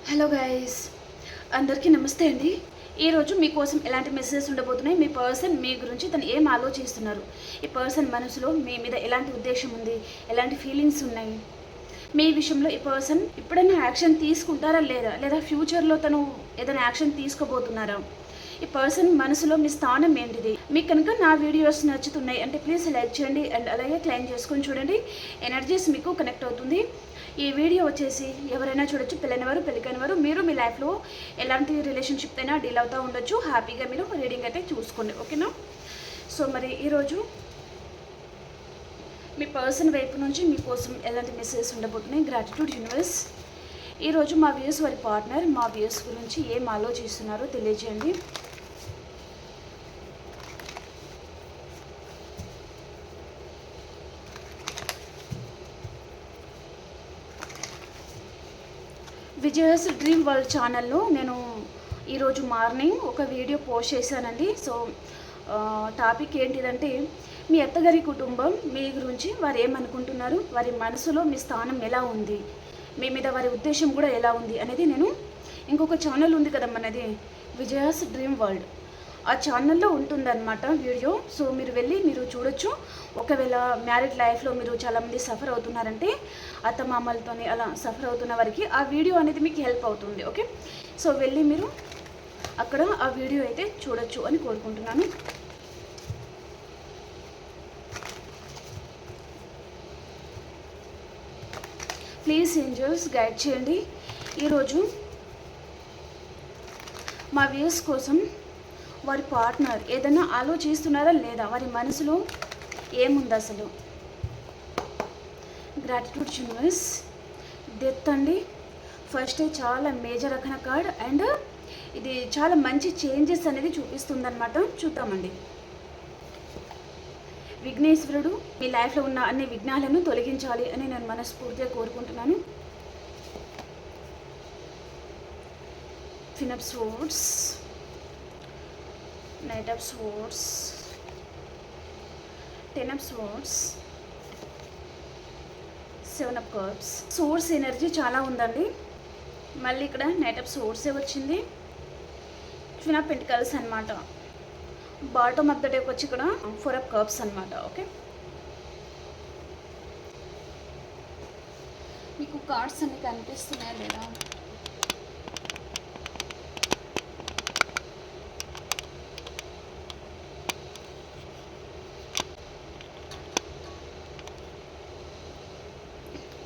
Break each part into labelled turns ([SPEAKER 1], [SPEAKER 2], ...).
[SPEAKER 1] Hello guys, అందరికీ నమస్తే అండి. ఈరోజు మీకోసం ఎలాంటి మెసేజెస్ ఉండబోతున్నాయి, మీ పర్సన్ మీ గురించి తను ఏం ఆలోచిస్తున్నారు, ఈ పర్సన్ మనసులో మీ మీద ఎలాంటి ఉద్దేశం ఉంది, ఎలాంటి ఫీలింగ్స్ ఉన్నాయి, మీ విషయంలో ఈ పర్సన్ ఎప్పుడైనా యాక్షన్ తీసుకుంటారా లేదా ఫ్యూచర్లో తను ఏదైనా యాక్షన్ తీసుకోబోతున్నారా, ఈ పర్సన్ మనసులో మీ స్థానం ఏంటిది. మీకు కనుక నా వీడియోస్ నచ్చుతున్నాయి అంటే ప్లీజ్ లైక్ చేయండి అండ్ అలాగే క్లైమ్ చేసుకొని చూడండి. ఎనర్జీస్ మీకు కనెక్ట్ అవుతుంది. ఈ వీడియో వచ్చేసి ఎవరైనా చూడొచ్చు, పెళ్ళైనవారు పెళ్ళికైనవారు, మీరు మీ లైఫ్లో ఎలాంటి రిలేషన్షిప్ అయినా డీల్ అవుతూ ఉండొచ్చు. హ్యాపీగా మీరు రీడింగ్ అయితే చూసుకోండి, ఓకేనా. సో మరి ఈరోజు మీ పర్సన్ వైపు నుంచి మీకోసం ఎలాంటి మెసేజెస్ ఉండబోతున్నాయి. గ్రాటిట్యూడ్ యూనివర్స్, ఈరోజు మా వ్యూస్ వారి పార్ట్నర్ మా వ్యూస్ గురించి ఏం ఆలోచిస్తున్నారో తెలియజేయండి. విజయస్ డ్రీమ్ వరల్డ్ ఛానల్లో నేను ఈరోజు మార్నింగ్ ఒక వీడియో పోస్ట్ చేశానండి. సో టాపిక్ ఏంటిదంటే మీ అత్తగారి కుటుంబం మీ గురించి వారు ఏమనుకుంటున్నారు, వారి మనసులో మీ స్థానం ఎలా ఉంది, మీ మీద వారి ఉద్దేశం కూడా ఎలా ఉంది అనేది నేను ఇంకొక ఛానల్ ఉంది కదా మనది విజయాస్ డ్రీమ్ వరల్డ్, ఆ ఛానల్లో ఉంటుందన్నమాట వీడియో. సో మీరు వెళ్ళి మీరు చూడొచ్చు. ఒకవేళ మ్యారీడ్ లైఫ్లో మీరు చాలామంది సఫర్ అవుతున్నారంటే అత్తమామలతో అలా సఫర్ అవుతున్న వారికి ఆ వీడియో అనేది మీకు హెల్ప్ అవుతుంది, ఓకే. సో వెళ్ళి మీరు అక్కడ ఆ వీడియో అయితే చూడొచ్చు అని కోరుకుంటున్నాను. ప్లీజ్ ఏంజల్స్ గైడ్ చేయండి. ఈరోజు మా వ్యూస్ కోసం వారి పార్ట్నర్ ఏదైనా ఆలోచిస్తున్నారా లేదా, వారి మనసులో ఏముంది అసలు. గ్రాటిట్యూడ్ యూనివర్స్, డెత్ అండి. ఫస్ట్ చాలా మేజర్ రకన కార్డ్ అండ్ ఇది చాలా మంచి చేంజెస్ అనేది చూపిస్తుంది అనమాట. చూద్దామండి. విఘ్నేశ్వరుడు మీ లైఫ్లో ఉన్న అన్ని విఘ్నాలను తొలగించాలి అని నేను మనస్ఫూర్తిగా కోరుకుంటున్నాను. Queen of Swords, Knight of Swords, Ten of Swords, Seven of Cups. Source energy చాలా ఉందండి. మళ్ళీ ఇక్కడ నైట్ ఆఫ్ సోర్సే వచ్చింది. క్వీన్ ఆఫ్ పెంటికల్స్ అనమాట. బాటమ్ ఆఫ్ ద డేకి వచ్చి ఇక్కడ ఫోర్ ఆఫ్ కప్స్ అనమాట, ఓకే. మీకు కార్డ్స్ అన్ని కనిపిస్తున్నాయా లేదా?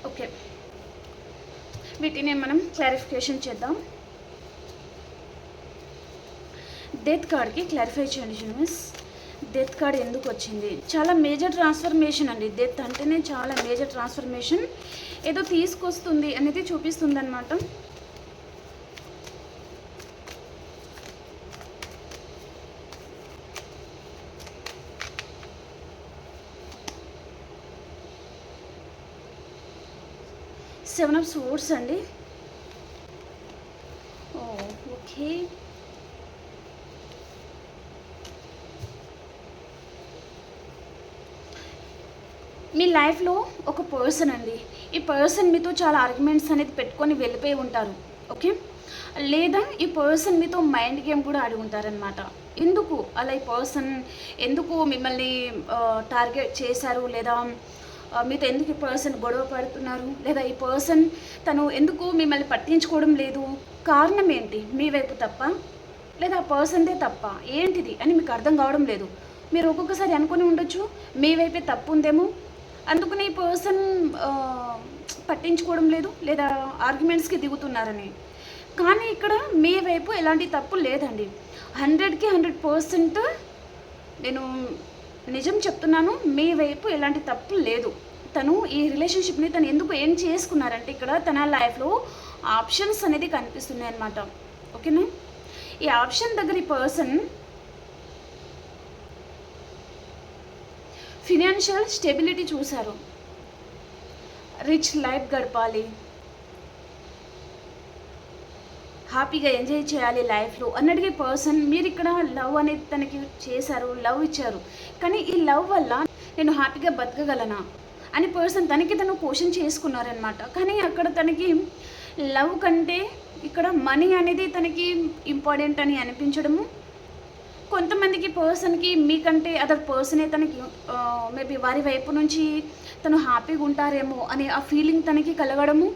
[SPEAKER 1] ఓకే, వీటిని మనం క్లారిఫికేషన్ చేద్దాం. డెత్ కార్డ్కి క్లారిఫై చేయండి యూనివర్స్. డెత్ కార్డ్ ఎందుకు వచ్చింది? చాలా మేజర్ ట్రాన్స్ఫర్మేషన్ అండి. డెత్ అంటేనే చాలా మేజర్ ట్రాన్స్ఫర్మేషన్, ఏదో తీసుకొస్తుంది అనేది చూపిస్తుంది అనమాట. సెవెన్ ఆఫ్ సోర్స్ అండి. ఓకే, మీ లైఫ్లో ఒక పర్సన్ అండి. ఈ పర్సన్ మీతో చాలా ఆర్గ్యుమెంట్స్ అనేది పెట్టుకొని వెళ్ళిపోయి ఉంటారు, ఓకే. లేదా ఈ పర్సన్ మీతో మైండ్ గేమ్ కూడా ఆడి ఉంటారనమాట. ఎందుకు అలా ఈ పర్సన్ ఎందుకు మిమ్మల్ని టార్గెట్ చేశారు, లేదా మీతో ఎందుకు ఈ పర్సన్ గొడవ పడుతున్నారు, లేదా ఈ పర్సన్ తను ఎందుకు మిమ్మల్ని పట్టించుకోవడం లేదు, కారణం ఏంటి? మీ వైపు తప్ప లేదా ఆ పర్సన్దే తప్ప ఏంటిది అని మీకు అర్థం కావడం లేదు. మీరు ఒక్కొక్కసారి అనుకుని ఉండొచ్చు మీ వైపే తప్పు ఉందేమో, అందుకని ఈ పర్సన్ పట్టించుకోవడం లేదు లేదా ఆర్గ్యుమెంట్స్కి దిగుతున్నారని. కానీ ఇక్కడ మీ వైపు ఎలాంటి తప్పు లేదండి. 100కి 100% నేను నిజం చెప్తున్నాను, మీ వైపు ఎలాంటి తప్పు లేదు. తను ఈ రిలేషన్షిప్ని తను ఎందుకు ఏం చేసుకున్నారంటే ఇక్కడ తన లైఫ్లో ఆప్షన్స్ అనేది కనిపిస్తున్నాయి అన్నమాట, ఓకేనా. ఈ ఆప్షన్ దగ్గర ఈ పర్సన్ ఫినాన్షియల్ స్టెబిలిటీ చూశారు, రిచ్ లైఫ్ గడపాలి, హ్యాపీగా ఎంజాయ్ చేయాలి లైఫ్లో అన్నట్టుగా పర్సన్ మీరు ఇక్కడ లవ్ అనేది తనకి చేశారు, లవ్ ఇచ్చారు. కానీ ఈ లవ్ వల్ల నేను హ్యాపీగా బతకగలనా అని పర్సన్ తనకి తను క్వశ్చన్ చేసుకున్నారనమాట. కానీ అక్కడ తనకి లవ్ కంటే ఇక్కడ మనీ అనేది తనకి ఇంపార్టెంట్ అని అనిపించడము, కొంతమందికి పర్సన్కి మీకంటే అదర్ పర్సనే తనకి మేబీ వారి వైపు నుంచి తను హ్యాపీగా ఉంటారేమో అనే ఆ ఫీలింగ్ తనకి కలగడము,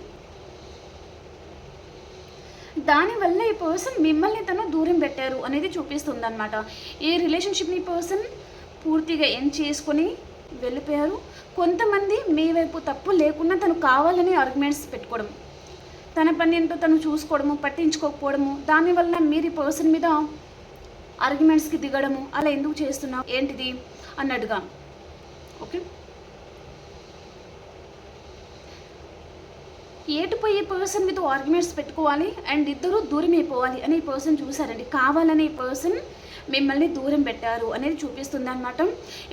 [SPEAKER 1] దానివల్ల ఈ పర్సన్ మిమ్మల్ని తను దూరం పెట్టారు అనేది చూపిస్తుంది అనమాట. ఈ రిలేషన్షిప్ని పర్సన్ పూర్తిగా ఎండ్ చేసుకొని వెళ్ళిపోయారు. కొంతమంది మీ వైపు తప్పు లేకుండా తను కావాలని ఆర్గ్యుమెంట్స్ పెట్టుకోవడం, తన పని ఏంటో తను చూసుకోవడము, పట్టించుకోకపోవడము, దానివల్ల మీరు ఈ పర్సన్ మీద ఆర్గ్యుమెంట్స్కి దిగడము, అలా ఎందుకు చేస్తున్నావు ఏంటిది అన్నట్టుగా. ఓకే, ఏటుపోయి పర్సన్ మీతో ఆర్గ్యుమెంట్స్ పెట్టుకోవాలి అండ్ ఇద్దరు దూరం అయిపోవాలి అని ఈ పర్సన్ చూసారండి. కావాలని ఈ పర్సన్ మిమ్మల్ని దూరం పెట్టారు అనేది చూపిస్తుంది అనమాట.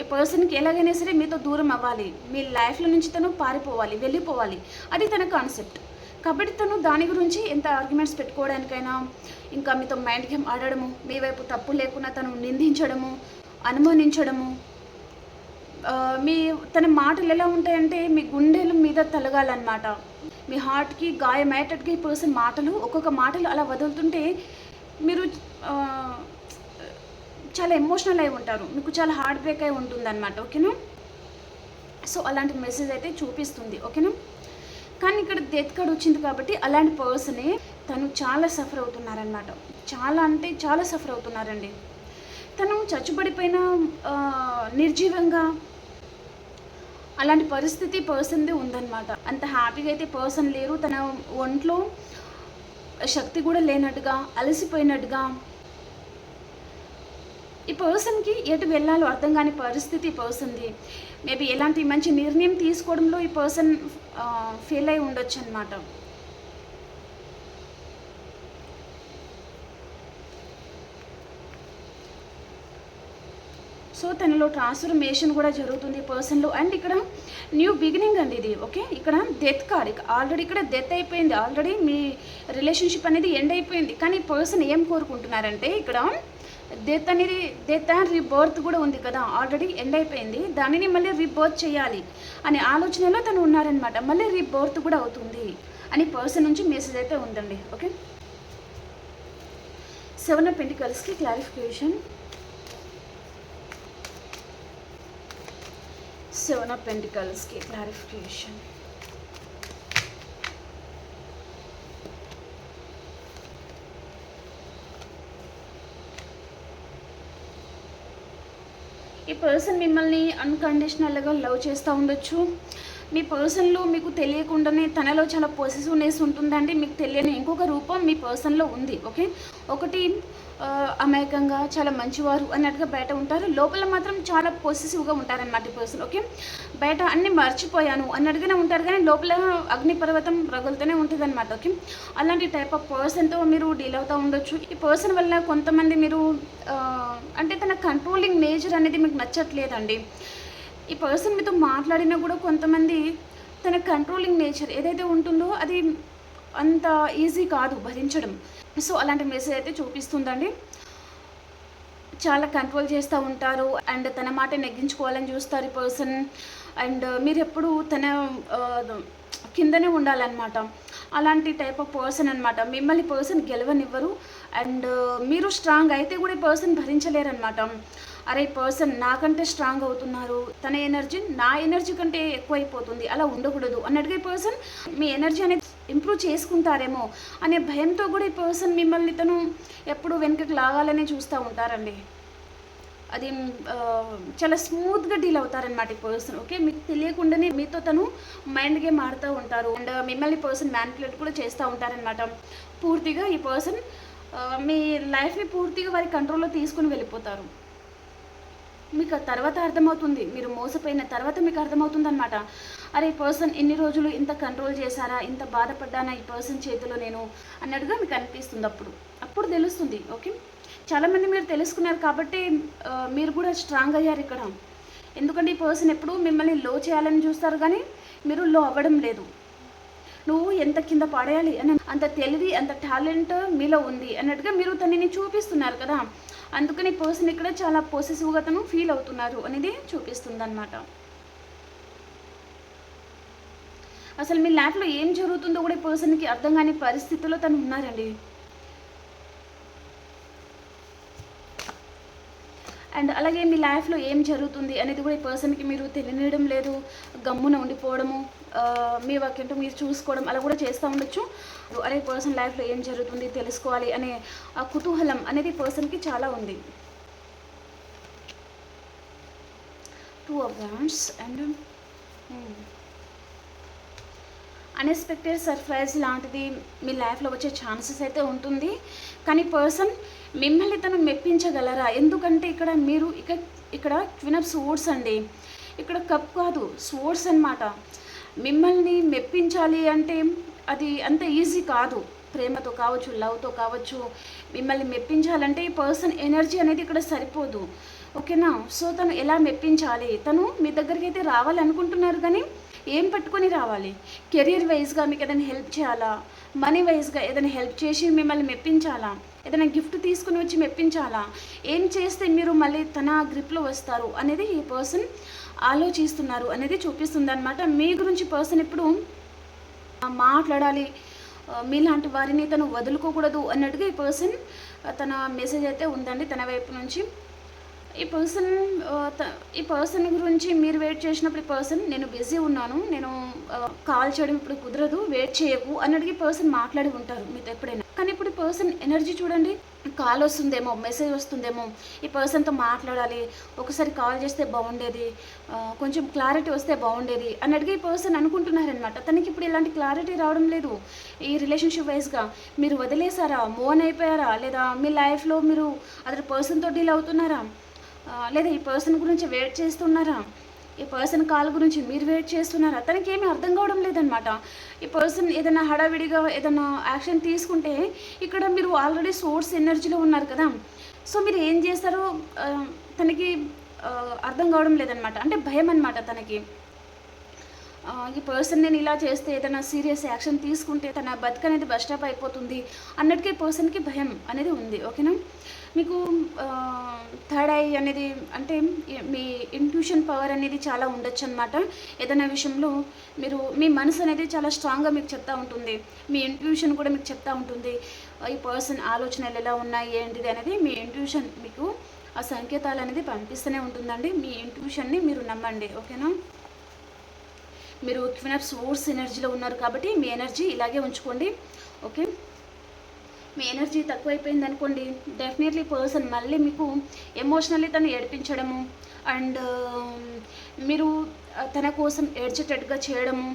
[SPEAKER 1] ఈ పర్సన్కి ఎలాగైనా సరే మీతో దూరం అవ్వాలి, మీ లైఫ్లో నుంచి తను పారిపోవాలి, వెళ్ళిపోవాలి, అది తన కాన్సెప్ట్. కాబట్టి తను దాని గురించి ఎంత ఆర్గ్యుమెంట్స్ పెట్టుకోవడానికైనా, ఇంకా మీతో మైండ్ గేమ్ ఆడడము, మీ వైపు తప్పు లేకుండా తను నిందించడము, అనుమానించడము, మీ తన మాటలు ఎలా ఉంటాయంటే మీ గుండెల మీద తలగాలన్నమాట. మీ హార్ట్కి గాయమయ్యేటట్టుగా ఈ పర్సన్ మాటలు, ఒక్కొక్క మాటలు అలా వదులుతుంటే మీరు చాలా ఎమోషనల్ అయి ఉంటారు, మీకు చాలా హార్ట్ బ్రేక్ అయి ఉంటుందన్నమాట. ఓకేనా, సో అలాంటి మెసేజ్ అయితే చూపిస్తుంది. ఓకేనా, కానీ ఇక్కడ డెత్ కార్డ్ వచ్చింది కాబట్టి అలాంటి పర్సనే తను చాలా సఫర్ అవుతున్నారనమాట. చాలా అంటే చాలా సఫర్ అవుతున్నారండి. తను చచ్చుబడిపోయిన నిర్జీవంగా అలాంటి పరిస్థితి పర్సన్ది ఉందన్నమాట. అంత హ్యాపీగా అయితే పర్సన్ లేరు. తన ఒంట్లో శక్తి కూడా లేనట్టుగా, అలసిపోయినట్టుగా, ఈ పర్సన్కి ఎటు వెళ్ళాలో అర్థం కాని పరిస్థితి పర్సన్ది. మేబీ ఎలాంటి మంచి నిర్ణయం తీసుకోవడంలో ఈ పర్సన్ ఫెయిల్ అయి ఉండొచ్చు అన్నమాట. సో తనలో ట్రాన్స్ఫర్మేషన్ కూడా జరుగుతుంది పర్సన్లో. అండ్ ఇక్కడ న్యూ బిగినింగ్ అండి ఇది. ఓకే, ఇక్కడ డెత్ కార్డ్, ఆల్రెడీ ఇక్కడ డెత్ అయిపోయింది, ఆల్రెడీ మీ రిలేషన్షిప్ అనేది ఎండ్ అయిపోయింది. కానీ పర్సన్ ఏం కోరుకుంటున్నారంటే ఇక్కడ డెత్ అనేది, డెత్ అండ్ రీబర్త్ కూడా ఉంది కదా, ఆల్రెడీ ఎండ్ అయిపోయింది, దానిని మళ్ళీ రీబర్త్ చేయాలి అనే ఆలోచనలో తను ఉన్నారనమాట. మళ్ళీ రీబర్త్ కూడా అవుతుంది అని పర్సన్ నుంచి మెసేజ్ అయితే ఉందండి. ఓకే, 7 of Pentaclesకి క్లారిఫికేషన్. 7 of Pentaclesకి క్లారిఫికేషన్. ఈ పర్సన్ మిమ్మల్ని అన్కండిషనల్గా లవ్ చేస్తూ ఉండొచ్చు. మీ పర్సన్లో మీకు తెలియకుండానే తనలో చాలా పొసెసివ్నెస్ ఉంటుందండి. మీకు తెలియని ఇంకొక రూపం మీ పర్సన్లో ఉంది. ఓకే, ఒకటి అమాయకంగా చాలా మంచివారు అన్నట్టుగా బయట ఉంటారు, లోపల మాత్రం చాలా పొసెసివ్గా ఉంటారన్నమాట ఈ పర్సన్. ఓకే, బయట అన్నీ మర్చిపోయాను అన్నట్టుగానే ఉంటారు, కానీ లోపల అగ్నిపర్వతం రగులుతూనే ఉంటుంది అనమాట. ఓకే, అలాంటి టైప్ ఆఫ్ పర్సన్తో మీరు డీల్ అవుతూ ఉండొచ్చు. ఈ పర్సన్ వల్ల కొంతమంది మీరు అంటే తన కంట్రోలింగ్ నేచర్ అనేది మీకు నచ్చట్లేదండి. ఈ పర్సన్ మీతో మాట్లాడినా కూడా కొంతమంది తన కంట్రోలింగ్ నేచర్ ఏదైతే ఉంటుందో అది అంత ఈజీ కాదు భరించడం. సో అలాంటి మెసేజ్ అయితే చూపిస్తుందండి. చాలా కంట్రోల్ చేస్తూ ఉంటారు అండ్ తన మాట నెగ్గించుకోవాలని చూస్తారు ఈ పర్సన్. అండ్ మీరు ఎప్పుడు తన కిందనే ఉండాలన్నమాట. అలాంటి టైప్ ఆఫ్ పర్సన్ అనమాట. మిమ్మల్ని పర్సన్ గెలవనివ్వరు అండ్ మీరు స్ట్రాంగ్ అయితే కూడా ఈ పర్సన్ భరించలేరు అనమాట. అరే పర్సన్ నాకంటే స్ట్రాంగ్ అవుతున్నారు, తన ఎనర్జీ నా ఎనర్జీ కంటే ఎక్కువైపోతుంది, అలా ఉండకూడదు అన్నట్టుగా ఈ పర్సన్ మీ ఎనర్జీ అనేది ఇంప్రూవ్ చేసుకుంటారేమో అనే భయంతో కూడా ఈ పర్సన్ మిమ్మల్ని తను ఎప్పుడు వెనుకకు లాగాలనే చూస్తూ ఉంటారండి. అది చాలా స్మూత్గా డీల్ అవుతారనమాట ఈ పర్సన్. ఓకే, మీకు తెలియకుండానే మీతో తను మైండ్ గేమ్ ఆడుతూ ఉంటారు అండ్ మిమ్మల్ని పర్సన్ మ్యానిపులేట్ కూడా చేస్తూ ఉంటారనమాట. పూర్తిగా ఈ పర్సన్ మీ లైఫ్ని పూర్తిగా వారి కంట్రోల్లో తీసుకుని వెళ్ళిపోతారు. మీకు తర్వాత అర్థమవుతుంది, మీరు మోసపోయిన తర్వాత మీకు అర్థమవుతుంది అనమాట. అరే ఈ పర్సన్ ఎన్ని రోజులు ఇంత కంట్రోల్ చేశారా, ఇంత బాధపడ్డానా ఈ పర్సన్ చేతిలో నేను అన్నట్టుగా మీకు అనిపిస్తుంది. అప్పుడు తెలుస్తుంది. ఓకే, చాలామంది మీరు తెలుసుకున్నారు కాబట్టి మీరు కూడా స్ట్రాంగ్ అయ్యారు ఇక్కడ. ఎందుకంటే ఈ పర్సన్ ఎప్పుడు మిమ్మల్ని లో చేయాలని చూస్తారు కానీ మీరు లో అవ్వడం లేదు. నువ్వు ఎంత కింద పడేయాలి అని అంత తెలివి, అంత టాలెంట్ మీలో ఉంది అన్నట్టుగా మీరు తనని చూపిస్తున్నారు కదా. అందుకని పర్సన్ ఇక్కడ చాలా పొసెసివ్గా తను ఫీల్ అవుతున్నారు అనేది చూపిస్తుంది అనమాట. అసలు మీ లైఫ్లో ఏం జరుగుతుందో కూడా ఈ పర్సన్కి అర్థం కాని పరిస్థితిలో తను ఉన్నారండి. అండ్ అలాగే మీ లైఫ్లో ఏం జరుగుతుంది అనేది కూడా ఈ పర్సన్కి మీరు తెలియడం లేదు, గమ్మున ఉండిపోవడము, మీ వర్కేంటో మీరు చూసుకోవడం అలా కూడా చేస్తూ ఉండొచ్చు. అలాగే పర్సన్ లైఫ్లో ఏం జరుగుతుంది తెలుసుకోవాలి అనే ఆ కుతూహలం అనేది పర్సన్కి చాలా ఉంది. 2 of Wands and unexpected surprise లాంటిది మీ లైఫ్లో వచ్చే ఛాన్సెస్ అయితే ఉంటుంది. కానీ పర్సన్ మిమ్మల్ని తను మెప్పించగలరా? ఎందుకంటే ఇక్కడ మీరు ఇక్కడ క్వీన్ ఆఫ్ స్వోర్డ్స్ అండి, ఇక్కడ కప్ కాదు స్వోర్డ్స్ అన్నమాట. మిమ్మల్ని మెప్పించాలి అంటే అది అంత ఈజీ కాదు. ప్రేమతో కావచ్చు, లవ్తో కావచ్చు, మిమ్మల్ని మెప్పించాలంటే ఈ పర్సన్ ఎనర్జీ అనేది ఇక్కడ సరిపోదు. ఓకేనా? సో తను ఎలా మెప్పించాలి? తను మీ దగ్గరికి అయితే రావాలనుకుంటున్నారు, కానీ ఏం పట్టుకొని రావాలి? కెరియర్ వైజ్గా మీకు ఏదైనా హెల్ప్ చేయాలా? మనీ వైజ్గా ఏదైనా హెల్ప్ చేసి మిమ్మల్ని మెప్పించాలా? ఏదైనా గిఫ్ట్ తీసుకుని వచ్చి మెప్పించాలా? ఏం చేస్తే మీరు మళ్ళీ తన గ్రిప్లో వస్తారు అనేది ఈ పర్సన్ ఆలోచిస్తున్నారు అనేది చూపిస్తుంది అనమాట. మీ గురించి పర్సన్ ఇప్పుడు మాట్లాడాలి, మీలాంటి వారిని తను వదులుకోకూడదు అన్నట్టుగా ఈ పర్సన్ తన మెసేజ్ అయితే ఉందండి తన వైపు నుంచి. ఈ పర్సన్ గురించి మీరు వెయిట్ చేసినప్పుడు ఈ పర్సన్ నేను బిజీ ఉన్నాను, నేను కాల్ చేయడం ఇప్పుడు కుదరదు, వెయిట్ చేయకు అన్నట్టుగా ఈ పర్సన్ మాట్లాడి ఉంటారు మీతో ఎప్పుడైనా. కానీ ఇప్పుడు ఈ పర్సన్ ఎనర్జీ చూడండి, కాల్ వస్తుందేమో, మెసేజ్ వస్తుందేమో, ఈ పర్సన్తో మాట్లాడాలి, ఒకసారి కాల్ చేస్తే బాగుండేది, కొంచెం క్లారిటీ వస్తే బాగుండేది అన్నట్టుగా ఈ పర్సన్ అనుకుంటున్నారనమాట. తనకి ఇప్పుడు ఇలాంటి క్లారిటీ రావడం లేదు. ఈ రిలేషన్షిప్ వైజ్గా మీరు వదిలేసారా, మూవ్ అయిపోయారా, లేదా మీ లైఫ్లో మీరు అదర్ పర్సన్తో డీల్ అవుతున్నారా, లేదా ఈ పర్సన్ గురించి వెయిట్ చేస్తున్నారా, ఈ పర్సన్ కాల్ గురించి మీరు వెయిట్ చేస్తున్నారా? తనకి ఏమీ అర్థం కావడం లేదనమాట. ఈ పర్సన్ ఏదైనా హడావిడిగా ఏదైనా యాక్షన్ తీసుకుంటే ఇక్కడ మీరు ఆల్రెడీ సోర్స్ ఎనర్జీలో ఉన్నారు కదా, సో మీరు ఏం చేస్తారో తనకి అర్థం కావడం లేదనమాట. అంటే భయం అనమాట తనకి. ఈ పర్సన్ నేను ఇలా చేస్తే ఏదైనా సీరియస్ యాక్షన్ తీసుకుంటే తన బతుకు అనేది బస్టాప్ అయిపోతుంది అన్నట్టుగా ఈ పర్సన్కి భయం అనేది ఉంది. ఓకేనా? మీకు థర్డ్ ఐ అనేది అంటే మీ ఇంట్యూషన్ పవర్ అనేది చాలా ఉండొచ్చు అనమాట. ఏదైనా విషయంలో మీ మనసు అనేది చాలా స్ట్రాంగ్గా మీకు చెప్తూ ఉంటుంది, మీ ఇంట్యూషన్ కూడా మీకు చెప్తూ ఉంటుంది ఈ పర్సన్ ఆలోచనలు ఎలా ఉన్నాయి ఏంటిది అనేది. మీ ఇంట్యూషన్ మీకు ఆ సంకేతాలు అనేది పంపిస్తూనే ఉంటుందండి. మీ ఇంట్యూషన్ని మీరు నమ్మండి. ఓకేనా? మీరు క్వీన్ ఆఫ్ స్వోర్డ్స్ ఎనర్జీలో ఉన్నారు కాబట్టి మీ ఎనర్జీ ఇలాగే ఉంచుకోండి. ఓకే? మీ ఎనర్జీ తక్కువైపోయింది అనుకోండి, డెఫినెట్లీ పర్సన్ మళ్ళీ మీకు ఎమోషనల్లీ తను ఏడిపించడము అండ్ మీరు తన కోసం ఏడ్చేటట్టుగా చేయడము,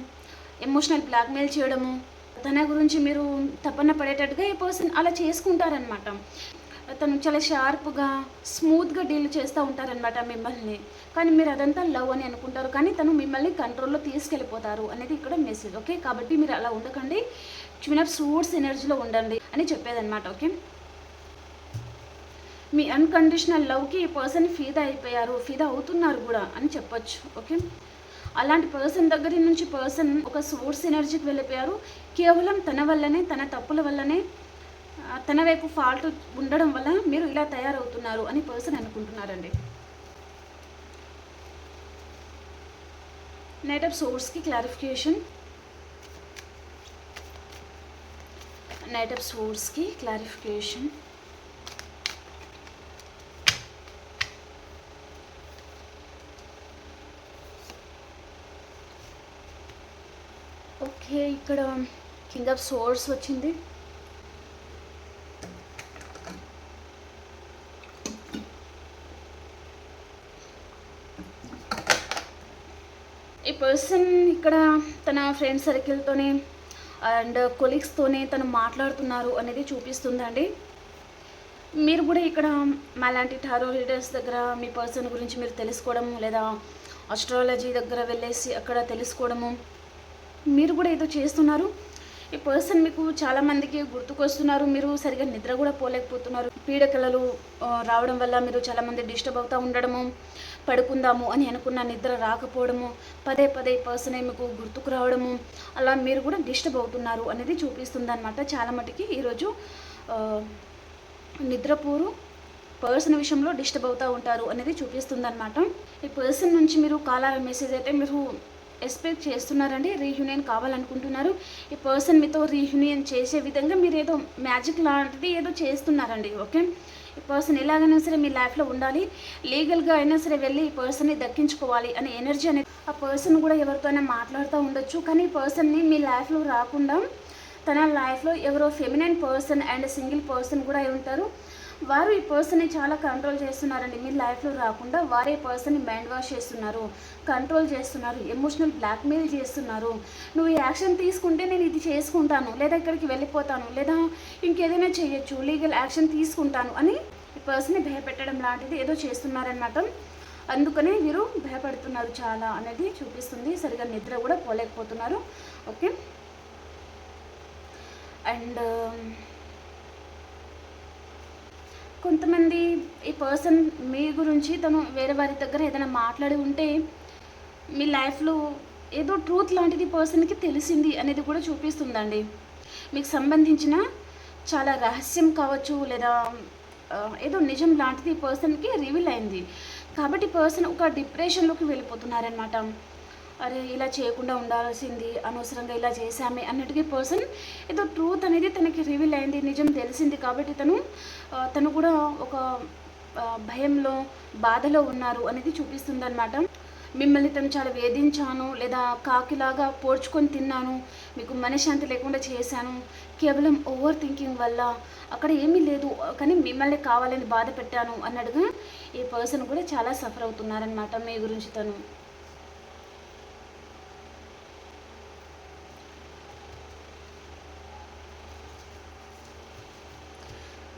[SPEAKER 1] ఎమోషనల్ బ్లాక్మెయిల్ చేయడము, తన గురించి మీరు తపన పడేటట్టుగా ఈ పర్సన్ అలా చేసుకుంటారనమాట. తను చాలా షార్ప్గా స్మూత్గా డీల్ చేస్తూ ఉంటారనమాట మిమ్మల్ని. కానీ మీరు అదంతా లవ్ అని అనుకుంటారు, కానీ తను మిమ్మల్ని కంట్రోల్లో తీసుకెళ్ళిపోతారు అనేది ఇక్కడ మెసేజ్. ఓకే? కాబట్టి మీరు అలా ఉండకండి, క్వీన్ ఆఫ్ స్వోర్డ్స్ ఎనర్జీలో ఉండండి అని చెప్పేదన్నమాట. ఓకే? మీ అన్కండిషనల్ లవ్కి ఈ పర్సన్ ఫీదా అయిపోయారు, ఫీదా అవుతున్నారు కూడా అని చెప్పొచ్చు. ఓకే? అలాంటి పర్సన్ దగ్గర నుంచి పర్సన్ ఒక సోర్స్ ఎనర్జీకి వెళ్ళిపోయారు. కేవలం తన వల్లనే, తన తప్పుల వల్లనే, తన వైపు ఫాల్ట్ ఉండడం వల్ల మీరు ఇలా తయారవుతున్నారు అని పర్సన్ అనుకుంటున్నారండి. నైట్ ఆఫ్ సోర్స్కి క్లారిఫికేషన్, నైట్ ఆఫ్ సోర్స్కి క్లారిఫికేషన్. ఓకే, ఇక్కడ కింగ్ ఆఫ్ సోర్స్ వచ్చింది. ఈ పర్సన్ ఇక్కడ తన ఫ్రెండ్ సర్కిల్తోనే అండ్ కొలీగ్స్తోనే తను మాట్లాడుతున్నారు అనేది చూపిస్తుందండి. మీరు కూడా ఇక్కడ మాలాంటి టారో రీడర్స్ దగ్గర మీ పర్సన్ గురించి మీరు తెలుసుకోవడము, లేదా ఆస్ట్రాలజీ దగ్గర వెళ్ళేసి అక్కడ తెలుసుకోవడము, మీరు కూడా ఏదో చేస్తున్నారు. ఈ పర్సన్ మీకు చాలామందికి గుర్తుకొస్తున్నారు. మీరు సరిగా నిద్ర కూడా పోలేకపోతున్నారు. పీడకలలు రావడం వల్ల మీరు చాలామంది డిస్టర్బ్ అవుతూ ఉండడము, పడుకుందాము అని అనుకున్న నిద్ర రాకపోవడము, పదే పదే పర్సనే మీకు గుర్తుకు రావడము, అలా మీరు కూడా డిస్టర్బ్ అవుతున్నారు అనేది చూపిస్తుంది అనమాట. చాలా మటుకి ఈరోజు నిద్రపోరు పర్సన్ విషయంలో డిస్టర్బ్ అవుతూ ఉంటారు అనేది చూపిస్తుంది అనమాట. ఈ పర్సన్ నుంచి మీరు కాల్ మెసేజ్ అయితే మీరు ఎక్స్పెక్ట్ చేస్తున్నారండి, రీయూనియన్ కావాలనుకుంటున్నారు. ఈ పర్సన్ మీతో రీయూనియన్ చేసే విధంగా మీరు ఏదో మ్యాజిక్ లాంటిది ఏదో చేస్తున్నారండి. ఓకే, ఈ పర్సన్ ఎలాగైనా సరే మీ లైఫ్లో ఉండాలి, లీగల్గా అయినా సరే వెళ్ళి ఈ పర్సన్ని దక్కించుకోవాలి అనే ఎనర్జీ అనేది ఆ పర్సన్ కూడా ఎవరితో అయినా మాట్లాడుతూ ఉండొచ్చు. కానీ ఈ పర్సన్ని మీ లైఫ్లో రాకుండా తన లైఫ్లో ఎవరో feminine person and single person కూడా అయి ఉంటారు. వారు ఈ పర్సన్ని చాలా కంట్రోల్ చేస్తున్నారండి. మీ లైఫ్లో రాకుండా వారే పర్సన్ని మైండ్ వాష్ చేస్తున్నారు, కంట్రోల్ చేస్తున్నారు, ఎమోషనల్ బ్లాక్మెయిల్ చేస్తున్నారు. నువ్వు ఈ యాక్షన్ తీసుకుంటే నేను ఇది చేసుకుంటాను, లేదా ఇక్కడికి వెళ్ళిపోతాను, లేదా ఇంకేదైనా చేయొచ్చు, లీగల్ యాక్షన్ తీసుకుంటాను అని ఈ పర్సన్ని భయపెట్టడం లాంటిది ఏదో చేస్తున్నారనమాట. అందుకనే వీరు భయపడుతున్నారు చాలా అనేది చూపిస్తుంది. సరిగా నిద్ర కూడా పోలేకపోతున్నారు. ఓకే, అండ్ కొంతమంది ఈ పర్సన్ మీ గురించి తను వేరే వారి దగ్గర ఏదైనా మాట్లాడి ఉంటే మీ లైఫ్లో ఏదో ట్రూత్ లాంటిది పర్సన్కి తెలిసింది అనేది కూడా చూపిస్తుందండి. మీకు సంబంధించిన చాలా రహస్యం కావచ్చు, లేదా ఏదో నిజం లాంటిది ఈ పర్సన్కి రివీల్ అయింది. కాబట్టి పర్సన్ ఒక డిప్రెషన్లోకి వెళ్ళిపోతున్నారనమాట. అరే ఇలా చేయకుండా ఉండాల్సింది, అనవసరంగా ఇలా చేశామే అన్నట్టుగా పర్సన్ ఏదో ట్రూత్ అనేది తనకి రివీల్ అయింది, నిజం తెలిసింది. కాబట్టి తను కూడా ఒక భయంలో, బాధలో ఉన్నారు అనేది చూపిస్తుంది అనమాట. మిమ్మల్ని తను చాలా వేధించాను, లేదా కాకిలాగా పోడ్చుకొని తిన్నాను, మీకు మనశ్శాంతి లేకుండా చేశాను, కేవలం ఓవర్ థింకింగ్ వల్ల, అక్కడ ఏమీ లేదు కానీ మిమ్మల్ని కావాలని బాధ పెట్టాను అన్నట్టుగా ఈ పర్సన్ కూడా చాలా సఫర్ అవుతున్నారనమాట మీ గురించి తను.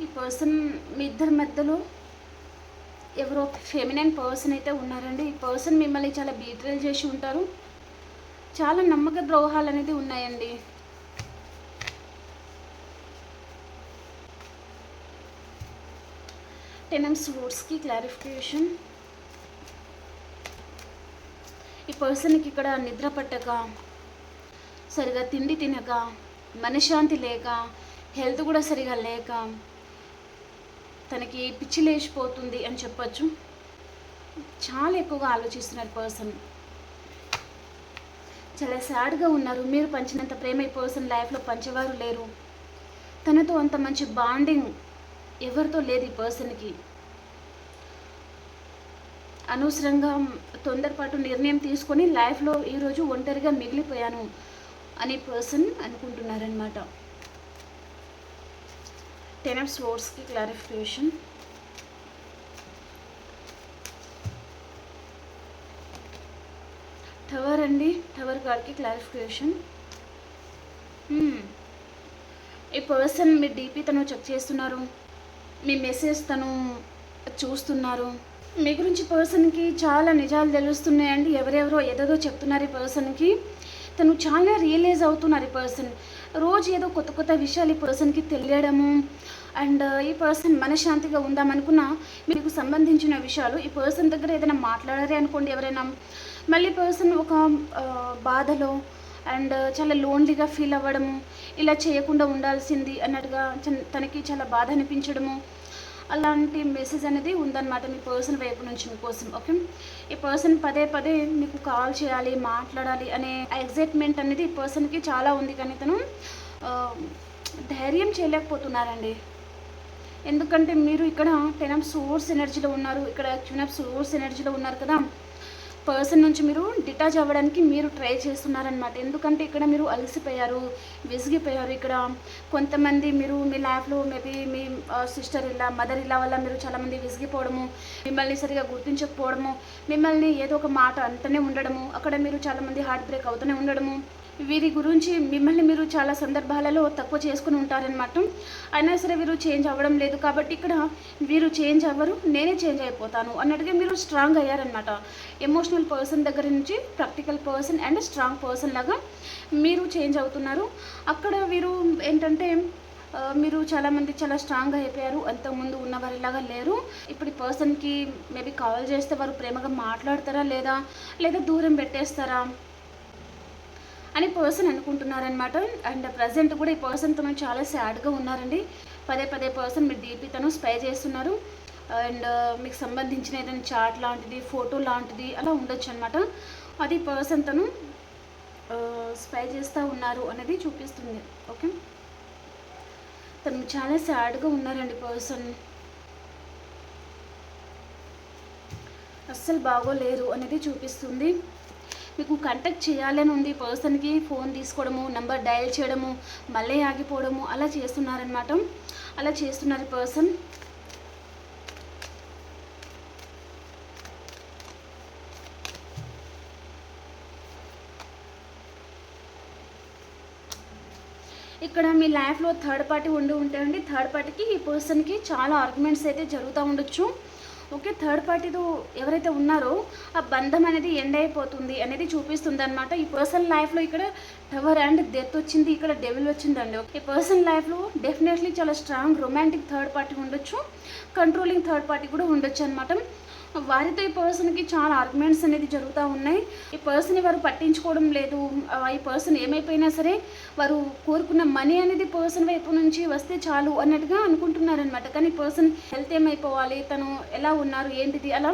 [SPEAKER 1] ఈ పర్సన్ మీ ఇద్దరి మధ్యలో ఎవరో ఫెమినైన్ పర్సన్ అయితే ఉన్నారండి. ఈ పర్సన్ మిమ్మల్ని చాలా బీట్రేల్ చేసి ఉంటారు. చాలా నమ్మక ద్రోహాలు అనేది ఉన్నాయండి. టెన్ ఆఫ్ స్వోర్డ్స్కి క్లారిఫికేషన్. ఈ పర్సన్కి ఇక్కడ నిద్ర పట్టక, సరిగా తిండి తినక, మనశ్శాంతి లేక, హెల్త్ కూడా సరిగా లేక తనకి పిచ్చి లేచిపోతుంది అని చెప్పచ్చు. చాలా ఎక్కువగా ఆలోచిస్తున్నారు పర్సన్. చాలా సాడ్గా ఉన్నారు. మీరు పంచినంత ప్రేమ ఈ పర్సన్ లైఫ్లో పంచేవారు లేరు. తనతో అంత మంచి బాండింగ్ ఎవరితో లేదు ఈ పర్సన్కి. అనవసరంగా తొందరపాటు నిర్ణయం తీసుకొని లైఫ్లో ఈరోజు ఒంటరిగా మిగిలిపోయాను అని పర్సన్ అనుకుంటున్నారనమాట. టెన్ ఆఫ్ స్వోర్డ్స్కి క్లారిఫికేషన్. టవర్ అండి, టవర్ కార్డ్కి క్లారిఫికేషన్. ఈ పర్సన్ మీ డీపీ తను చెక్ చేస్తున్నారు, మీ మెసేజ్ తను చూస్తున్నారు. మీ గురించి పర్సన్కి చాలా నిజాలు తెలుస్తున్నాయండి. ఎవరెవరో ఏదేదో చెప్తున్నారు ఈ పర్సన్కి. తను చాలా రియలైజ్ అవుతున్నారు ఈ పర్సన్. రోజు ఏదో కొత్త కొత్త విషయాలు ఈ పర్సన్కి తెలియడము. అండ్ ఈ పర్సన్ మనశ్శాంతిగా ఉందామనుకున్న మీకు సంబంధించిన విషయాలు ఈ పర్సన్ దగ్గర ఏదైనా మాట్లాడారే అనుకోండి ఎవరైనా, మళ్ళీ పర్సన్ ఒక బాధలో అండ్ చాలా లోన్లీగా ఫీల్ అవ్వడము, ఇలా చేయకుండా ఉండాల్సింది అన్నట్టుగా తనకి చాలా బాధ అనిపించడము, అలాంటి మెసేజ్ అనేది ఉందన్నమాట మీ పర్సన్ వైపు నుంచి మీకోసం. ఓకే, ఈ పర్సన్ పదే పదే మీకు కాల్ చేయాలి, మాట్లాడాలి అనే ఎగ్జైట్మెంట్ అనేది ఈ పర్సన్కి చాలా ఉంది. కానీ తను ధైర్యం చేయలేకపోతున్నారండి. ఎందుకంటే మీరు ఇక్కడ 10 ఆఫ్ సోర్స్ ఎనర్జీలో ఉన్నారు, ఇక్కడ క్వీన్ ఆఫ్ సోర్స్ ఎనర్జీలో ఉన్నారు కదా. పర్సన్ నుంచి మీరు డిటాచ్ అవ్వడానికి మీరు ట్రై చేస్తున్నారనమాట. ఎందుకంటే ఇక్కడ మీరు అలసిపోయారు, విసిగిపోయారు. ఇక్కడ కొంతమంది మీరు మీ లైఫ్లో మేబీ మీ సిస్టర్ ఇలా, మదర్ ఇలా వల్ల మీరు చాలామంది విసిగిపోవడము, మిమ్మల్ని సరిగా గుర్తించకపోవడము, మిమ్మల్ని ఏదో ఒక మాట అంటూనే ఉండడము, అక్కడ మీరు చాలామంది హార్ట్ బ్రేక్ అవుతూనే ఉండడము. వీరి గురించి మిమ్మల్ని మీరు చాలా సందర్భాలలో తక్కువ చేసుకుని ఉంటారనమాట. అయినా సరే వీరు చేంజ్ అవ్వడం లేదు. కాబట్టి ఇక్కడ వీరు చేంజ్ అవ్వరు, నేనే చేంజ్ అయిపోతాను అన్నట్టుగా మీరు స్ట్రాంగ్ అయ్యారనమాట. ఎమోషనల్ పర్సన్ దగ్గర నుంచి practical person and strong person లాగా మీరు చేంజ్ అవుతున్నారు. అక్కడ వీరు ఏంటంటే మీరు చాలామంది చాలా స్ట్రాంగ్గా అయిపోయారు, అంతకుముందు ఉన్నవారిలాగా లేరు. ఇప్పుడు ఈ పర్సన్కి మేబీ కాల్ చేస్తే వారు ప్రేమగా మాట్లాడతారా లేదా దూరం పెట్టేస్తారా అని పర్సన్ అనుకుంటున్నారనమాట. అండ్ ప్రజెంట్ కూడా ఈ పర్సన్ తను చాలా సాడ్గా ఉన్నారండి. పదే పదే పర్సన్ మీ డీపీ తను స్పై చేస్తున్నారు. అండ్ మీకు సంబంధించిన ఏదైనా చాట్ లాంటిది, ఫోటో లాంటిది అలా ఉండొచ్చు అనమాట. అది పర్సన్ తను స్పై చేస్తూ ఉన్నారు అనేది చూపిస్తుంది. ఓకే, తను చాలా సాడ్గా ఉన్నారండి పర్సన్, అస్సలు బాగోలేరు అనేది చూపిస్తుంది. మీకు కాంటాక్ట్ చేయాలని ఉంది, పర్సన్కి ఫోన్ తీసుకోవడము, నెంబర్ డయల్ చేయడము, మళ్ళీ ఆగిపోవడము అలా చేస్తున్నారనమాట. అలా చేస్తున్నారు పర్సన్. ఇక్కడ మీ లైఫ్లో థర్డ్ పార్టీ ఉంటే థర్డ్ పార్టీకి ఈ పర్సన్కి చాలా ఆర్గ్యుమెంట్స్ అయితే జరుగుతూ ఉండొచ్చు. ఓకే, థర్డ్ పార్టీతో ఎవరైతే ఉన్నారో ఆ బంధం అనేది ఎండ్ అయిపోతుంది అనేది చూపిస్తుంది అనమాట. ఈ పర్సన్ లైఫ్లో ఇక్కడ టవర్ అండ్ డెత్ వచ్చింది, ఇక్కడ డెవిల్ వచ్చిందండి. ఈ పర్సన్ లైఫ్లో డెఫినెట్లీ చాలా స్ట్రాంగ్ రొమాంటిక్ థర్డ్ పార్టీ ఉండొచ్చు, కంట్రోలింగ్ థర్డ్ పార్టీ కూడా ఉండొచ్చు అనమాట. వారితో ఈ పర్సన్కి చాలా ఆర్గ్యుమెంట్స్ అనేది జరుగుతూ ఉన్నాయి. ఈ పర్సన్ని వారు పట్టించుకోవడం లేదు. ఈ పర్సన్ ఏమైపోయినా సరే వారు కోరుకున్న మనీ అనేది పర్సన్ వైపు నుంచి వస్తే చాలు అన్నట్టుగా అనుకుంటున్నారనమాట. కానీ పర్సన్ హెల్త్ ఏమైపోవాలి, తను ఎలా ఉన్నారు ఏంటిది అలా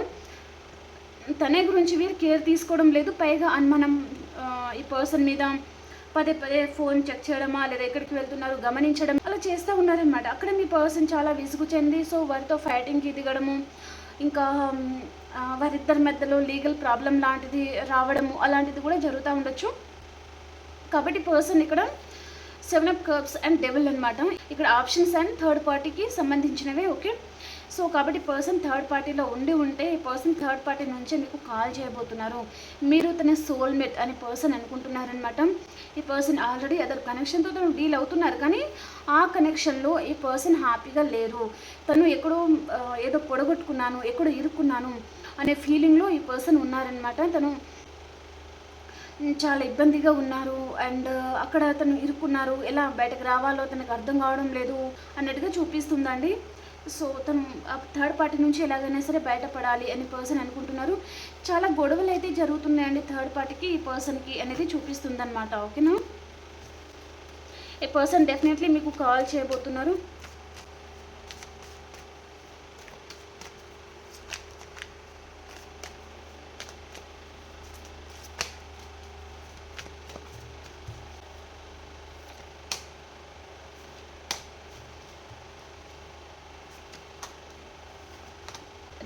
[SPEAKER 1] తనే గురించి వీరు కేర్ తీసుకోవడం లేదు. పైగా అనుమానం ఈ పర్సన్ మీద పదే పదే ఫోన్ చెక్ చేయడమా లేదా ఎక్కడికి వెళ్తున్నారు గమనించడం అలా చేస్తూ ఉన్నారనమాట. అక్కడ మీ పర్సన్ చాలా విసుగు చెంది సో వారితో ఫైటింగ్కి దిగడము, ఇంకా వారిద్దరి మధ్యలో లీగల్ ప్రాబ్లం లాంటిది రావడము అలాంటిది కూడా జరుగుతూ ఉండొచ్చు. కాబట్టి పర్సన్ ఇక్కడ 7 of Cups అండ్ డెవిల్ అనమాట. ఇక్కడ ఆప్షన్స్ అండ్ థర్డ్ పార్టీకి సంబంధించినవే. ఓకే, సో కాబట్టి పర్సన్ థర్డ్ పార్టీలో ఉంటే ఈ పర్సన్ థర్డ్ పార్టీ నుంచే మీకు కాల్ చేయబోతున్నారు. మీరు తన సోల్మేట్ అని పర్సన్ అనుకుంటున్నారనమాట. ఈ పర్సన్ ఆల్రెడీ అదర్ కనెక్షన్తో తను డీల్ అవుతున్నారు, కానీ ఆ కనెక్షన్లో ఈ పర్సన్ హ్యాపీగా లేరు. తను ఎక్కడో ఏదో పొడగొట్టుకున్నాను, ఎక్కడో ఇరుక్కున్నాను అనే ఫీలింగ్లో ఈ పర్సన్ ఉన్నారనమాట. తను చాలా ఇబ్బందిగా ఉన్నారు అండ్ అక్కడ తను ఇరుక్కున్నారు, ఎలా బయటకు రావాలో తనకు అర్థం కావడం లేదు అన్నట్టుగా చూపిస్తుందండి. సో తను థర్డ్ పార్టీ నుంచి ఎలాగైనా సరే బయటపడాలి అని పర్సన్ అనుకుంటున్నారు. చాలా గొడవలు అయితే జరుగుతున్నాయండి థర్డ్ పార్టీకి ఈ పర్సన్కి అనేది చూపిస్తుంది అనమాట. ఓకేనా, ఈ పర్సన్ డెఫినెట్లీ మీకు కాల్ చేయబోతున్నారు.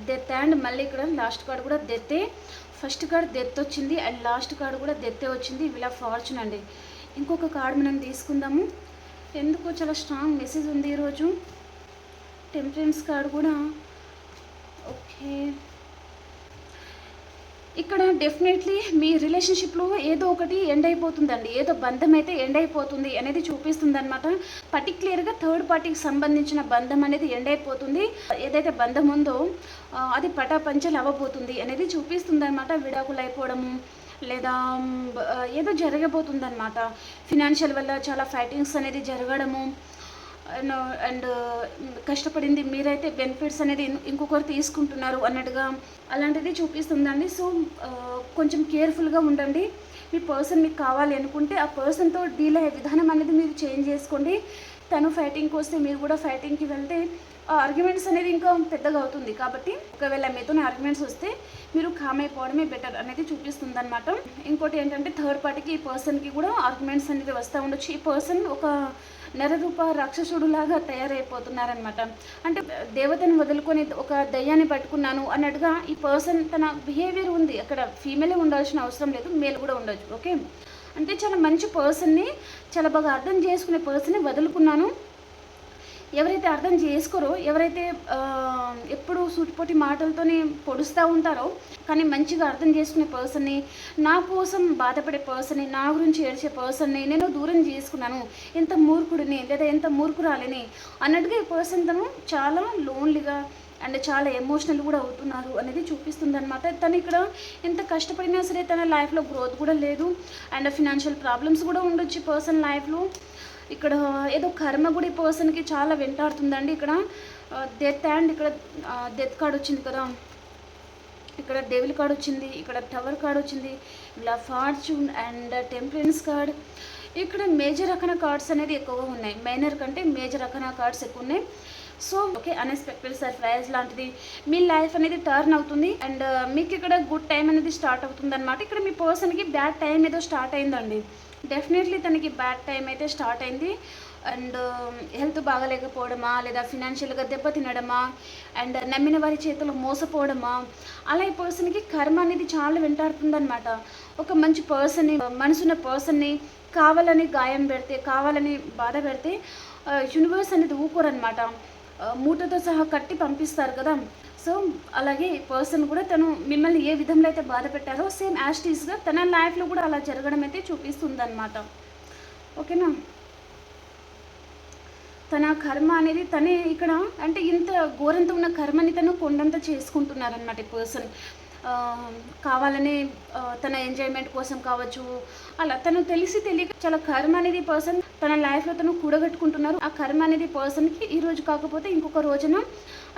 [SPEAKER 1] డెత్ అండ్ మళ్ళీ ఇక్కడ లాస్ట్ కార్డ్ కూడా డెత్తే. ఫస్ట్ కార్డ్ డెత్ వచ్చింది అండ్ లాస్ట్ కార్డ్ కూడా డెత్తే వచ్చింది. వీళ్ళ ఫార్చ్యూన్ అండి. ఇంకొక కార్డ్ మనం తీసుకుందాము. ఎందుకో చాలా స్ట్రాంగ్ మెసేజ్ ఉంది ఈరోజు. టెంపరెన్స్ కార్డ్ కూడా. ఓకే, ఇక్కడ డెఫినెట్లీ మీ రిలేషన్షిప్లో ఏదో ఒకటి ఎండ్ అయిపోతుందండి, ఏదో బంధం అయితే ఎండ్ అయిపోతుంది అనేది చూపిస్తుంది అనమాట. పర్టిక్యులర్గా థర్డ్ పార్టీకి సంబంధించిన బంధం అనేది ఎండ్ అయిపోతుంది. ఏదైతే బంధం ఉందో అది పటాపంచలు అవ్వబోతుంది అనేది చూపిస్తుంది అనమాట. విడాకులు అయిపోవడము లేదా ఏదో జరగబోతుంది అనమాట. ఫినాన్షియల్ వల్ల చాలా ఫైటింగ్స్ అనేది జరగడము అండ్ కష్టపడింది మీరైతే బెనిఫిట్స్ అనేది ఇంకొకరు తీసుకుంటున్నారు అన్నట్టుగా అలాంటిది చూపిస్తుందండి. సో కొంచెం కేర్ఫుల్గా ఉండండి. మీ పర్సన్ మీకు కావాలి అనుకుంటే ఆ పర్సన్తో డీల్ అయ్యే విధానం అనేది మీరు చేంజ్ చేసుకోండి. తను ఫైటింగ్కి వస్తే మీరు కూడా ఫైటింగ్కి వెళ్తే ఆ ఆర్గ్యుమెంట్స్ అనేది ఇంకా పెద్దగా అవుతుంది. కాబట్టి ఒకవేళ మీతోనే ఆర్గ్యుమెంట్స్ వస్తే మీరు కామ్ అయిపోవడమే బెటర్ అనేది చూపిస్తుంది అనమాట. ఇంకోటి ఏంటంటే థర్డ్ పార్టీకి ఈ పర్సన్కి కూడా ఆర్గ్యుమెంట్స్ అనేది వస్తూ ఉండొచ్చు. ఈ పర్సన్ ఒక నరరూప రాక్షసుడులాగా తయారైపోతున్నారనమాట. అంటే దేవతను వదులుకొని ఒక దయ్యాన్ని పట్టుకున్నాను అన్నట్టుగా ఈ పర్సన్ తన బిహేవియర్ ఉంది. అక్కడ ఫీమేలే ఉండాల్సిన అవసరం లేదు, మేల్ కూడా ఉండొచ్చు. ఓకే, అంటే చాలా మంచి పర్సన్ని, చాలా బాగా అర్థం చేసుకునే పర్సన్ని వదులుకున్నాను. ఎవరైతే అర్థం చేసుకోరో, ఎవరైతే ఎప్పుడు సూటిపోటి మాటలతోనే పొడుస్తూ ఉంటారో కానీ మంచిగా అర్థం చేసుకునే పర్సన్ని, నా కోసం బాధపడే పర్సన్ని, నా గురించి ఏడ్చే పర్సన్ని నేను దూరం చేసుకున్నాను. ఎంత మూర్ఖుడిని లేదా ఎంత మూర్ఖురాలిని అన్నట్టుగా ఈ పర్సన్ తను చాలా లోన్లీగా అండ్ చాలా ఎమోషనల్ కూడా అవుతున్నారు అనేది చూపిస్తుంది అనమాట. తను ఇక్కడ ఎంత కష్టపడినా సరే తన లైఫ్లో గ్రోత్ కూడా లేదు అండ్ ఫినాన్షియల్ ప్రాబ్లమ్స్ కూడా ఉండొచ్చు పర్సన్ లైఫ్లో. ఇక్కడ ఏదో కర్మ కూడా ఈ పర్సన్కి చాలా వెంటాడుతుందండి. ఇక్కడ డెత్ అండ్ ఇక్కడ డెత్ కార్డ్ వచ్చింది కదా, ఇక్కడ డెవిల్ కార్డ్ వచ్చింది, ఇక్కడ టవర్ కార్డ్ వచ్చింది, ఇలా ఫార్చ్యూన్ అండ్ టెంపరెన్స్ కార్డ్. ఇక్కడ మేజర్ రకన కార్డ్స్ అనేది ఎక్కువగా ఉన్నాయి, మైనర్ కంటే మేజర్ రకన కార్డ్స్ ఎక్కువ ఉన్నాయి. సో ఓకే, అన్ఎక్స్పెక్టెడ్ సర్ప్రైజ్ లాంటిది మీ లైఫ్ అనేది టర్న్ అవుతుంది. అండ్ మీకు ఇక్కడ గుడ్ టైం అనేది స్టార్ట్ అవుతుంది అనమాట. ఇక్కడ మీ పర్సన్కి బ్యాడ్ టైం ఏదో స్టార్ట్ అయిందండి. డెఫినెట్లీ తనకి బ్యాడ్ టైం అయితే స్టార్ట్ అయింది. అండ్ హెల్త్ బాగాలేకపోవడమా, లేదా ఫినాన్షియల్గా దెబ్బతినడమా, అండ్ నమ్మిన వారి చేతిలో మోసపోవడమా, అలా ఈ పర్సన్కి కర్మ అనేది చాలా వెంటాడుతుందనమాట. ఒక మంచి పర్సన్ని, మనసున్న పర్సన్ని కావాలని గాయం పెడితే, కావాలని బాధ పెడితే యూనివర్స్ అనేది ఊకోరనమాట, మూటతో సహా కట్టి పంపిస్తారు కదా. సో అలాగే పర్సన్ కూడా తను మిమ్మల్ని ఏ విధంలో అయితే బాధ పెట్టారో సేమ్ యాస్టీస్గా తన లైఫ్లో కూడా అలా జరగడం అయితే చూపిస్తుంది అనమాట. ఓకేనా, తన కర్మ అనేది తనే ఇక్కడ అంటే ఇంత ఘోరంతో ఉన్న కర్మని తను కొండంత చేసుకుంటున్నారనమాట ఈ పర్సన్. కావాలని తన ఎంజాయ్మెంట్ కోసం కావచ్చు, అలా తను తెలిసి తెలియక చాలా కర్మ అనేది పర్సన్ తన లైఫ్లో తను కూడగట్టుకుంటున్నారు. ఆ కర్మ అనేది పర్సన్కి ఈ రోజు కాకపోతే ఇంకొక రోజున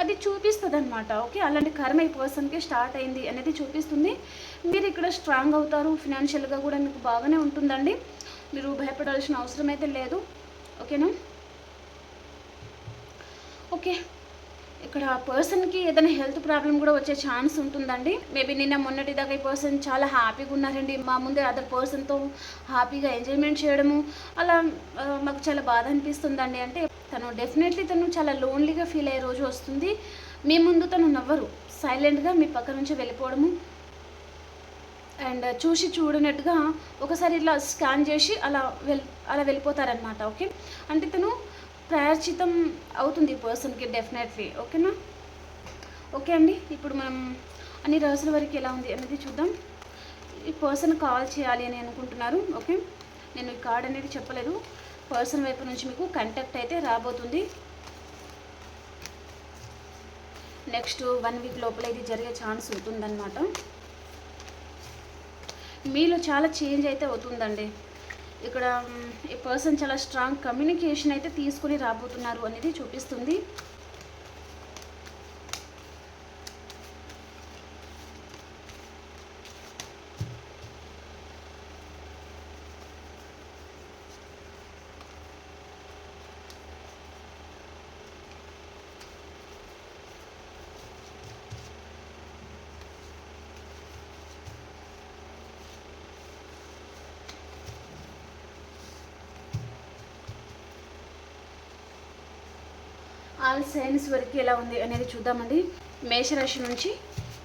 [SPEAKER 1] అది చూపిస్తుంది అనమాట. ఓకే, అలాంటి కర్మ ఈ పర్సన్కి స్టార్ట్ అయింది అనేది చూపిస్తుంది. మీరు ఇక్కడ స్ట్రాంగ్ అవుతారు, ఫినాన్షియల్గా కూడా మీకు బాగానే ఉంటుందండి. మీరు భయపడాల్సిన అవసరం అయితే లేదు. ఓకేనా, ఓకే. ఇక్కడ పర్సన్కి ఏదైనా హెల్త్ ప్రాబ్లం కూడా వచ్చే ఛాన్స్ ఉంటుందండి. మేబీ నిన్న మొన్నటి దాకా ఈ పర్సన్ చాలా హ్యాపీగా ఉన్నారండి, మా ముందే అదర్ పర్సన్తో హ్యాపీగా ఎంజాయ్మెంట్ చేయడము, అలా మాకు చాలా బాధ అనిపిస్తుందండి. అంటే తను డెఫినెట్లీ తను చాలా లోన్లీగా ఫీల్ అయ్యే రోజు వస్తుంది. మీ ముందు తను నవ్వరు, సైలెంట్గా మీ పక్క నుంచి వెళ్ళిపోవడము, అండ్ చూసి చూడనట్టుగా ఒకసారి ఇలా స్కాన్ చేసి అలా వెళ్ళిపోతారనమాట. ఓకే, అంటే తను ప్రాయశ్చితం అవుతుంది ఈ పర్సన్కి డెఫినెట్లీ. ఓకేనా, ఓకే అండి. ఇప్పుడు మనం అన్ని రాసుల వరకు ఎలా ఉంది అనేది చూద్దాం. ఈ పర్సన్ కాల్ చేయాలి అని అనుకుంటున్నారు. ఓకే, నేను ఈ కార్డ్ అనేది చెప్పలేదు. పర్సన్ వైపు నుంచి మీకు కాంటాక్ట్ అయితే రాబోతుంది. నెక్స్ట్ 1 వీక్ లోపల ఇది జరిగే ఛాన్స్ ఉంటుందన్నమాట. మీలో చాలా చేంజ్ అయితే అవుతుందండి. ఇక్కడ ఈ పర్సన్ చాలా స్ట్రాంగ్ కమ్యూనికేషన్ అయితే తీసుకుని రాబోతున్నారు అనేది చూపిస్తుంది. ఆల్ సైన్స్ వరకు ఎలా ఉంది అనేది చూద్దామండి. మేషరాశి నుంచి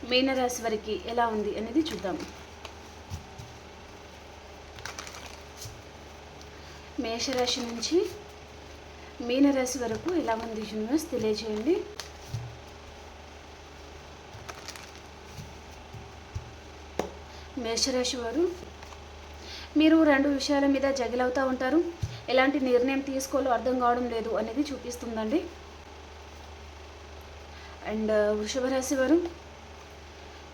[SPEAKER 1] మీనరాశి వరకు ఎలా ఉంది అనేది చూద్దాం. మేషరాశి నుంచి మీనరాశి వరకు ఎలా ఉంది యూనివర్స్ తెలియజేయండి. మేషరాశి వారు, మీరు 2 విషయాల మీద జగిలవుతూ ఉంటారు. ఎలాంటి నిర్ణయం తీసుకోవాలో అర్థం కావడం లేదు అనేది చూపిస్తుందండి. అండ్ వృషభ రాశి వారు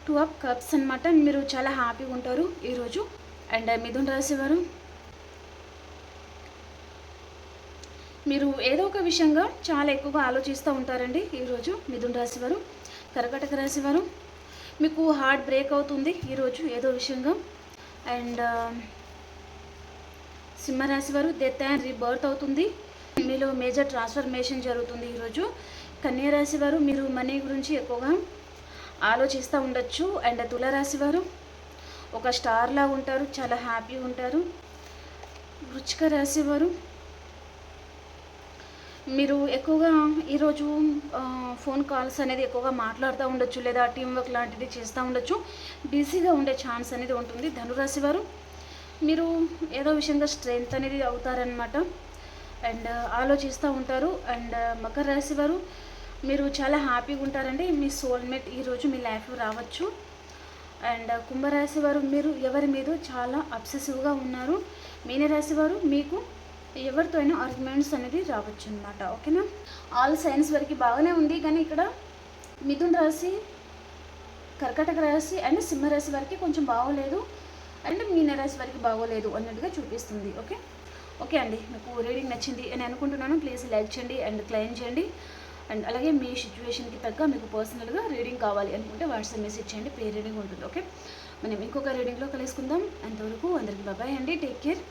[SPEAKER 1] 2 ఆఫ్ కప్స్ అనమాట. మీరు చాలా హ్యాపీగా ఉంటారు ఈరోజు. అండ్ మిథున రాశి వారు, మీరు ఏదో ఒక విషయంగా చాలా ఎక్కువగా ఆలోచిస్తూ ఉంటారండి ఈరోజు మిథున రాశి వారు. కర్కాటక రాశి వారు, మీకు హార్ట్ బ్రేక్ అవుతుంది ఈరోజు ఏదో విషయంగా. అండ్ సింహరాశి వారు, డెత్ అండ్ రీబర్త్ అవుతుంది, మీలో మేజర్ ట్రాన్స్ఫర్మేషన్ జరుగుతుంది ఈరోజు. కన్యారాశి వారు, మీరు మనీ గురించి ఎక్కువగా ఆలోచిస్తూ ఉండొచ్చు. అండ్ తులారాశి వారు, ఒక స్టార్లా ఉంటారు, చాలా హ్యాపీగా ఉంటారు. వృశ్చిక రాశి వారు, మీరు ఎక్కువగా ఈరోజు ఫోన్ కాల్స్ అనేది ఎక్కువగా మాట్లాడుతూ ఉండొచ్చు, లేదా టీం వర్క్ లాంటిది చేస్తూ ఉండొచ్చు, బిజీగా ఉండే ఛాన్స్ అనేది ఉంటుంది. ధనురాశి వారు, మీరు ఏదో విషయంగా స్ట్రెంగ్త్ అనేది అవుతారనమాట, అండ్ ఆలోచిస్తూ ఉంటారు. అండ్ మకర రాశి వారు, మీరు చాలా హ్యాపీగా ఉంటారండి, మీ సోల్మేట్ ఈరోజు మీ లైఫ్లో రావచ్చు. అండ్ కుంభరాశి వారు, మీరు ఎవరి మీద చాలా అబ్సెసివ్గా ఉన్నారు. మీనరాశి వారు, మీకు ఎవరితో అయినా ఆర్గ్యుమెంట్స్ అనేది రావచ్చు అనమాట. ఓకేనా, ఆల్ సైన్స్ వరకు బాగానే ఉంది, కానీ ఇక్కడ మిథున రాశి, కర్కాటక రాశి అండ్ సింహరాశి వారికి కొంచెం బాగోలేదు, అండ్ మీనరాశి వారికి బాగోలేదు అన్నట్టుగా చూపిస్తుంది. ఓకే, ఓకే అండి, మీకు రీడింగ్ నచ్చింది అని అనుకుంటున్నాను. ప్లీజ్ లైక్ చేయండి అండ్ క్లెయిమ్ చేయండి. అండ్ అలాగే మీ సిచ్యువేషన్కి తగ్గ మీకు పర్సనల్గా రీడింగ్ కావాలి అనుకుంటే వాట్సాప్ మెసేజ్ చేయండి, పే రీడింగ్ ఉంటుంది. ఓకే, మనం ఇంకొక రీడింగ్లో కలుసుకుందాం. అంతవరకు అందరికీ బాయ్ అండి, టేక్ కేర్.